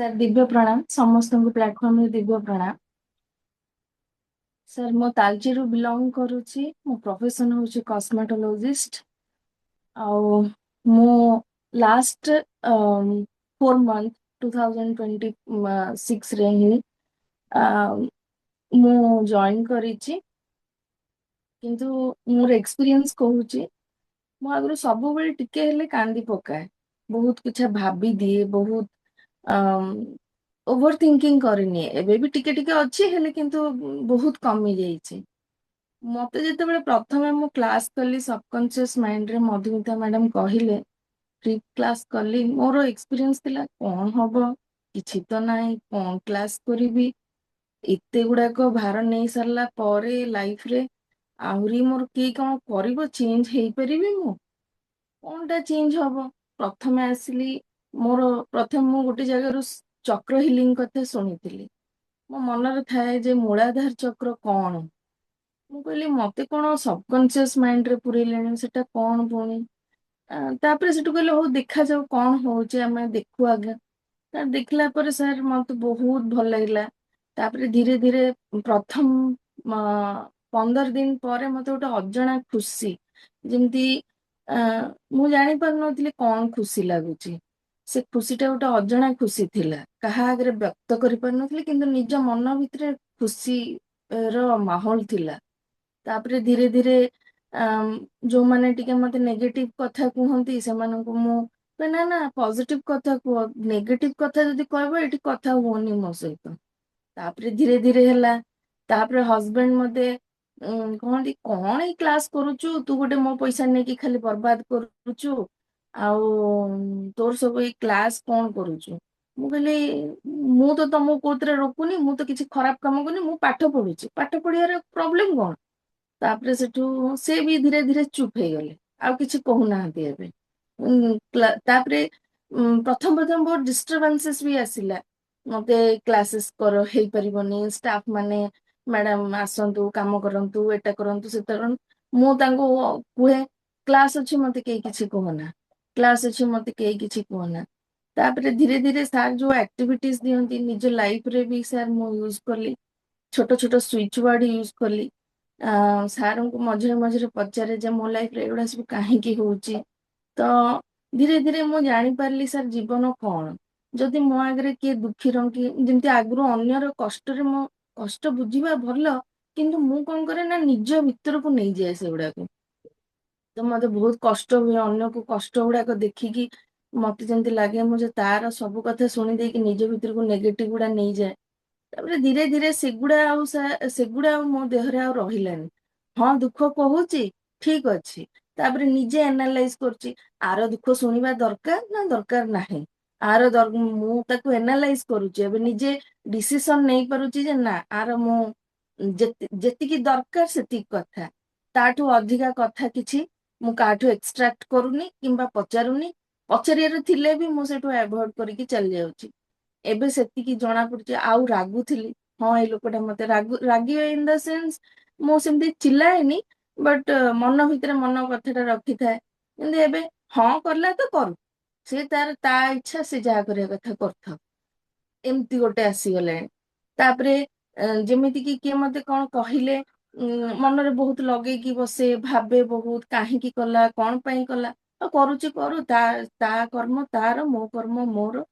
Sir ଦିବ୍ୟ ପ୍ରଣାମ ସମସ୍ତଙ୍କୁ ପ୍ଲାଟଫର୍ମରେ ଦିବ୍ୟ ପ୍ରଣାମ। ସାର୍ ମୁଁ ତାଲଚେରରୁ ବିଲଙ୍ଗ କରୁଛି। ମୋ ପ୍ରଫେସନ ହଉଛି କସ୍ମେଟୋଲୋଜିଷ୍ଟ। ଆଉ ମୁଁ ଲାଷ୍ଟ 4 ମନ୍ଥ 2026ରେ ହିଁ ମୁଁ ଜଏନ୍ କରିଛି। କିନ୍ତୁ ମୋର ଏକ୍ସପିରିଏନ୍ସ କହୁଛି, ମୁଁ ଆଗରୁ ସବୁବେଳେ ଟିକେ ହେଲେ କାନ୍ଦି ପକାଏ, ବହୁତ କିଛି ଭାବିଦିଏ, ବହୁତ ଓଭର ଥିଙ୍କିଂ କରିନିଏ। ଏବେ ବି ଟିକେ ଟିକେ ଅଛି, ହେଲେ କିନ୍ତୁ ବହୁତ କମି ଯାଇଛି। ମତେ ଯେତେବେଳେ ପ୍ରଥମେ ମୁଁ କ୍ଲାସ କଲି ସବକନସିୟସ ମାଇଣ୍ଡରେ, ମଧୁମିତା ମ୍ୟାଡାମ କହିଲେ, ପ୍ରି କ୍ଲାସ କଲି, ମୋର ଏକ୍ସପିରିଏନ୍ସ ଥିଲା କଣ ହବ, କିଛି ତ ନାହିଁ, କଣ କ୍ଲାସ କରିବି। ଏତେ ଗୁଡାକ ଭାର ନେଇ ସାରିଲା ପରେ ଲାଇଫରେ ଆହୁରି ମୋର କିଏ କଣ କରିବ, ଚେଞ୍ଜ ହେଇପାରିବି ମୁଁ, କଣଟା ଚେଞ୍ଜ ହବ। ପ୍ରଥମେ ଆସିଲି, ମୋର ପ୍ରଥମେ ମୁଁ ଗୋଟେ ଜାଗାରୁ ଚକ୍ର ହିଲିଂ କଥା ଶୁଣିଥିଲି। ମୋ ମନରେ ଥାଏ ଯେ ମୂଳାଧାର ଚକ୍ର କଣ। ମୁଁ କହିଲି ମତେ କଣ ସବକନସିୟସ ମାଇଣ୍ଡରେ ପୁରେଇଲେଣି, ସେଟା କଣ ପୁଣି। ତାପରେ ସେଠୁ କହିଲେ ହଉ ଦେଖାଯାଉ କଣ ହଉଛି, ଆମେ ଦେଖୁ ଆଜ୍ଞା। ଦେଖିଲା ପରେ ସାର୍ ମତେ ବହୁତ ଭଲ ଲାଗିଲା। ତାପରେ ଧୀରେ ଧୀରେ ପ୍ରଥମ 15 ଦିନ ପରେ ମତେ ଗୋଟେ ଅଜଣା ଖୁସି, ଯେମିତି ମୁଁ ଜାଣି ପାରୁନଥିଲି କଣ ଖୁସି ଲାଗୁଛି। ସେ ଖୁସିଟା ଗୋଟେ ଅଜଣା ଖୁସି ଥିଲା, କାହା ଆଗରେ ବ୍ୟକ୍ତ କରିପାରୁନଥିଲି, କିନ୍ତୁ ନିଜ ମନ ଭିତରେ ଖୁସି ର ମାହୋଲ ଥିଲା। ତାପରେ ଧୀରେ ଧୀରେ ଯୋଉମାନେ ଟିକେ ମତେ ନେଗେଟିଭ କଥା କୁହନ୍ତି, ସେମାନଙ୍କୁ ମୁଁ ନା ନା ପଜିଟିଭ କଥା କୁହ, ନେଗେଟିଭ କଥା ଯଦି କହିବ ଏଇଠି କଥା ହୁଅନି ମୋ ସହିତ। ତାପରେ ଧୀରେ ଧୀରେ ହେଲା। ତାପରେ ହଜବେଣ୍ଡ ମତେ କହନ୍ତି କଣ ଏଇ କ୍ଲାସ କରୁଛୁ, ତୁ ଗୋଟେ ମୋ ପଇସା ନେଇକି ଖାଲି ବର୍ବାଦ କରୁଛୁ, ଆଉ ତୋର ସବୁ ଏଇ କ୍ଲାସ କଣ କରୁଛୁ। ମୁଁ କହିଲି ମୁଁ ତ ତମକୁ କୋଉଥିରେ ରୋକୁନି, ମୁଁ ତ କିଛି ଖରାପ କାମ କରୁନି, ମୁଁ ପାଠ ପଢୁଛି, ପାଠ ପଢିବାର ପ୍ରୋବ୍ଲେମ କଣ। ତାପରେ ସେଠୁ ସେ ବି ଧୀରେ ଧୀରେ ଚୁପ ହେଇଗଲେ, ଆଉ କିଛି କହୁନାହାନ୍ତି ଏବେ। ତାପରେ ପ୍ରଥମ ପ୍ରଥମ ବହୁତ ଡିଷ୍ଟରବାନ୍ସେସ୍ ବି ଆସିଲା। ମତେ କ୍ଲାसेସ୍ ହେଇପାରିବନି, ଷ୍ଟାଫ ମାନେ ମ୍ୟାଡାମ ଆସନ୍ତୁ, କାମ କରନ୍ତୁ, ଏଟା କରନ୍ତୁ, ସେଟା କରନ୍ତୁ। ମୁଁ ତାଙ୍କୁ କୁହେ କ୍ଲାସ ଅଛି, ମତେ କେହି କିଛି କୁହନା, କ୍ଲାସ ଅଛି, ମତେ କେହି କିଛି କୁହନା। ତାପରେ ଧୀରେ ଧୀରେ ସାର୍ ଯୋଉ ଆକ୍ଟିଭିଟିସ ଦିଅନ୍ତି ନିଜ ଲାଇଫରେ ବି ସାର୍ ମୁଁ ୟୁଜ କଲି। ଛୋଟ ଛୋଟ ସୁଇଚ ୱାର୍ଡ ୟୁଜ କଲି। ସାରଙ୍କୁ ମଝିରେ ମଝିରେ ପଚାରେ ଯେ ମୋ ଲାଇଫରେ ଏଗୁଡା ସବୁ କାହିଁକି ହଉଛି। ତ ଧୀରେ ଧୀରେ ମୁଁ ଜାଣିପାରିଲି ସାର୍ ଜୀବନ କଣ। ଯଦି ମୋ ଆଗରେ କିଏ ଦୁଃଖୀ ରଙ୍କି, ଯେମିତି ଆଗରୁ ଅନ୍ୟର କଷ୍ଟରେ ମୋ କଷ୍ଟ ବୁଝିବା ଭଲ, କିନ୍ତୁ ମୁଁ କଣ କରେ ନା ନିଜ ଭିତରକୁ ନେଇଯାଏ ସେଗୁଡାକୁ। ତ ମତେ ବହୁତ କଷ୍ଟ ହୁଏ ଅନ୍ୟକୁ କଷ୍ଟ ଗୁଡାକ ଦେଖିକି। ମତେ ଯେମିତି ଲାଗେ ମୁଁ ଯେ ତାର ସବୁ କଥା ଶୁଣି ଦେଇକି ନିଜ ଭିତରକୁ ନେଗେଟିଭ ଗୁଡା ନେଇଯାଏ। ତାପରେ ଧୀରେ ଧୀରେ ସେଗୁଡା ଆଉ ମୋ ଦେହରେ ଆଉ ରହିଲାନି। ହଁ ଦୁଃଖ କହୁଛି, ଠିକ ଅଛି। ତାପରେ ନିଜେ ଆନାଲାଇଜ କରୁଛି, ଆର ଦୁଃଖ ଶୁଣିବା ଦରକାର ନା ଦରକାର ନାହିଁ। ମୁଁ ତାକୁ ଏନାଲାଇଜ କରୁଛି, ଏବେ ନିଜେ ଡିସିସନ ନେଇ ପାରୁଛି ଯେ ନା ଆର ମୁଁ ଯେତିକି ଦରକାର ସେତିକି କଥା, ତାଠୁ ଅଧିକା କଥା କିଛି ମୁଁ କାହାଠୁ ଏକ୍ସଟ୍ରାକ୍ଟ କରୁନି କିମ୍ବା ପଚାରୁନି। ପଚାରିବାର ଥିଲେ ବି ମୁଁ ସେଇଠୁ ଆଭଏଡ କରିକି ଚାଲି ଯାଉଛି। ଏବେ ସେତିକି ଜଣା ପଡୁଛି। ଆଉ ରାଗୁଥିଲି, ହଁ ଏଇ ଲୋକଟା ମତେ ରାଗିବା ଇନ ଦ ସେନ୍ସ ମୁଁ ସେମିତି ଚିଲାଏନି, ବଟ୍ ମନ ଭିତରେ ମନ କଥାଟା ରଖିଥାଏ। କିନ୍ତୁ ଏବେ ହଁ କଲା ତ କରୁ, ସେ ତାର ତା ଇଚ୍ଛା, ସେ ଯାହା କରିବା କଥା କରୁଥାଉ, ଏମିତି ଗୋଟେ ଆସିଗଲାଣି। ତାପରେ ଯେମିତି କି କିଏ ମତେ କଣ କହିଲେ, ମନରେ ବହୁତ ଲଗେଇକି ବସେ, ଭାବେ ବହୁତ, କାହିଁକି କଲା, କଣ ପାଇଁ କଲା। ଆଉ କରୁଛି କରୁ, ତା କର୍ମ ତାର, ମୋ କର୍ମ ମୋର।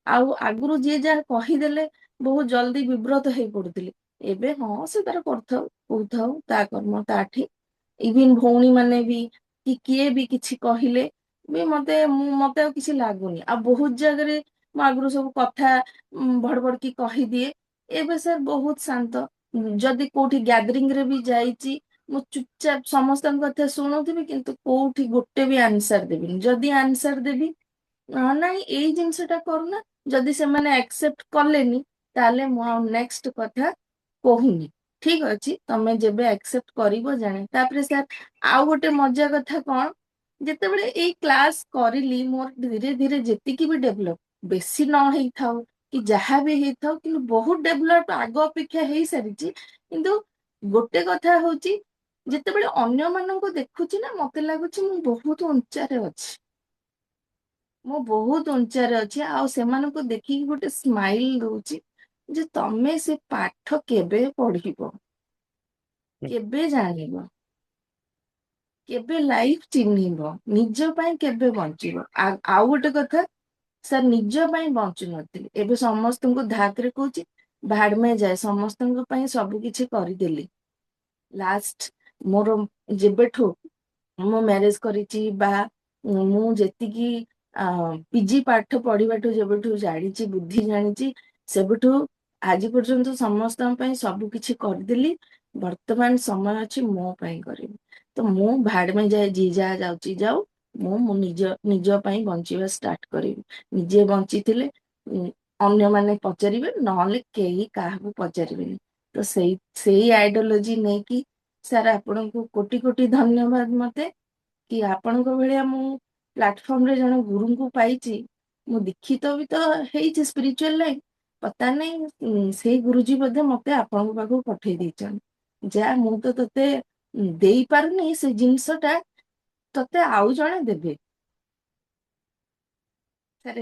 ଆଉ ଆଗରୁ ଯିଏ ଯାହା କହିଦେଲେ ବହୁତ ଜଲଦି ବିବ୍ରତ ହେଇ ପଡୁଥିଲି। ଏବେ ହଁ ସେ ତାର କରୁଥାଉ, କହୁଥାଉ, ତା କର୍ମ ତା ଠିକ। ଇଭିନ୍ ଭଉଣୀ ମାନେ ବି କି କିଏ ବି କିଛି କହିଲେ ବି ମତେ ଆଉ କିଛି ଲାଗୁନି। ଆଉ ବହୁତ ଜାଗାରେ ମୁଁ ଆଗରୁ ସବୁ କଥା ଭଡ ଭଡ କି କହିଦିଏ, ଏବେ ସାର୍ ବହୁତ ଶାନ୍ତ। ଯଦି କୋଉଠି ଗ୍ୟାଦରିଂ ରେ ବି ଯାଇଛି, ମୁଁ ଚୁପଚାପ ସମସ୍ତଙ୍କ କଥା ଶୁଣୁଥିବି, କିନ୍ତୁ କୋଉଠି ଗୋଟେ ବି ଆନ୍ସର ଦେବିନି। ଯଦି ଆନ୍ସର ଦେବି, ନାଇଁ ଏଇ ଜିନିଷ ଟା କରୁନା, ଯଦି ସେମାନେ ଆକ୍ସେପ୍ଟ କଲେନି, ତାହେଲେ ମୁଁ ଆଉ ନେକ୍ସଟ କଥା କହୁନି। ଠିକ ଅଛି, ତମେ ଯେବେ ଆକ୍ସେପ୍ଟ କରିବ ଜାଣେ। ତାପରେ ସାର୍ ଆଉ ଗୋଟେ ମଜା କଥା କଣ, ଯେତେବେଳେ ଏଇ କ୍ଲାସ କରିଲି, ମୋର ଧୀରେ ଧୀରେ ଯେତିକି ବି ଡେଭଲପ ବେଶୀ ନ ହେଇଥାଉ କି ଯାହା ବି ହେଇଥାଉ, କିନ୍ତୁ ବହୁତ ଡେଭଲପ ଆଗ ଅପେକ୍ଷା ହେଇସାରିଛି। କିନ୍ତୁ ଗୋଟେ କଥା ହଉଛି, ଯେତେବେଳେ ଅନ୍ୟ ମାନଙ୍କୁ ଦେଖୁଛି ନା, ମତେ ଲାଗୁଛି ମୁଁ ବହୁତ ଉଞ୍ଚାରେ ଅଛି। ମୁଁ ବହୁତ ଉଞ୍ଚାରେ ଅଛି, ଆଉ ସେମାନଙ୍କୁ ଦେଖିକି ଗୋଟେ ସ୍ମାଇଲ ଦଉଛି ଯେ ତମେ ସେ ପାଠ କେବେ ପଢିବ, କେବେ ଜାଣିବ, କେବେ ଲାଇଫ ଚିହ୍ନିବ, ନିଜ ପାଇଁ କେବେ ବଞ୍ଚିବ। ଆଉ ଗୋଟେ କଥା, ସାର୍ ନିଜ ପାଇଁ ବଞ୍ଚୁ ନଥିଲି, ଏବେ ସମସ୍ତଙ୍କୁ ଧାକରେ କହୁଛି ଭାଡମେ ଯାଏ, ସମସ୍ତଙ୍କ ପାଇଁ ସବୁ କିଛି କରିଦେଲି। ଲାଷ୍ଟ ମୋର ଯେବେଠୁ ମୁଁ ମ୍ୟାରେଜ କରିଛି, ବା ମୁଁ ଯେତିକି ପିଜି ପାଠ ପଢିବାଠୁ ଯେବେଠୁ ଜାଣିଛି, ବୁଦ୍ଧି ଜାଣିଛି, ସେବେଠୁ ଆଜି ପର୍ଯ୍ୟନ୍ତ ସମସ୍ତଙ୍କ ପାଇଁ ସବୁ କିଛି କରିଦେଲି। ବର୍ତ୍ତମାନ ସମୟ ଅଛି ମୋ ପାଇଁ କରିବି। ତ ମୁଁ ଭାଡମେ ଯାଏ, ଯିଏ ଯାହା ଯାଉଛି ଯାଉ, ମୁଁ ନିଜ ନିଜ ପାଇଁ ବଞ୍ଚିବା ଷ୍ଟାର୍ଟ କରିବି। ନିଜେ ବଞ୍ଚିଥିଲେ ଅନ୍ୟମାନେ ପଚାରିବେ, ନହେଲେ କେହି କାହାକୁ ପଚାରିବେନି। ତ ସେଇ ଆଇଡିଓଲୋଜି ନେଇକି ସାର୍ ଆପଣଙ୍କୁ କୋଟି କୋଟି ଧନ୍ୟବାଦ। ମତେ କି ଆପଣଙ୍କ ଭଳିଆ ମୁଁ ପ୍ଲାଟଫର୍ମରେ ଜଣେ ଗୁରୁଙ୍କୁ ପାଇଛି। ମୁଁ ଦୀକ୍ଷିତ ବି ତ ହେଇଛି ସ୍ପିରିଚୁଆଲ ଲାଇଫ, ପତା ନାହିଁ ସେଇ ଗୁରୁଜୀ ବୋଧେ ମତେ ଆପଣଙ୍କ ପାଖକୁ ପଠେଇ ଦେଇଛନ୍ତି। ଯା ମୁଁ ତ ତତେ ଦେଇପାରୁନି ସେ ଜିନିଷ ଟା, ତତେ ଆଉ ଜଣେ ଦେବେ। ସାର୍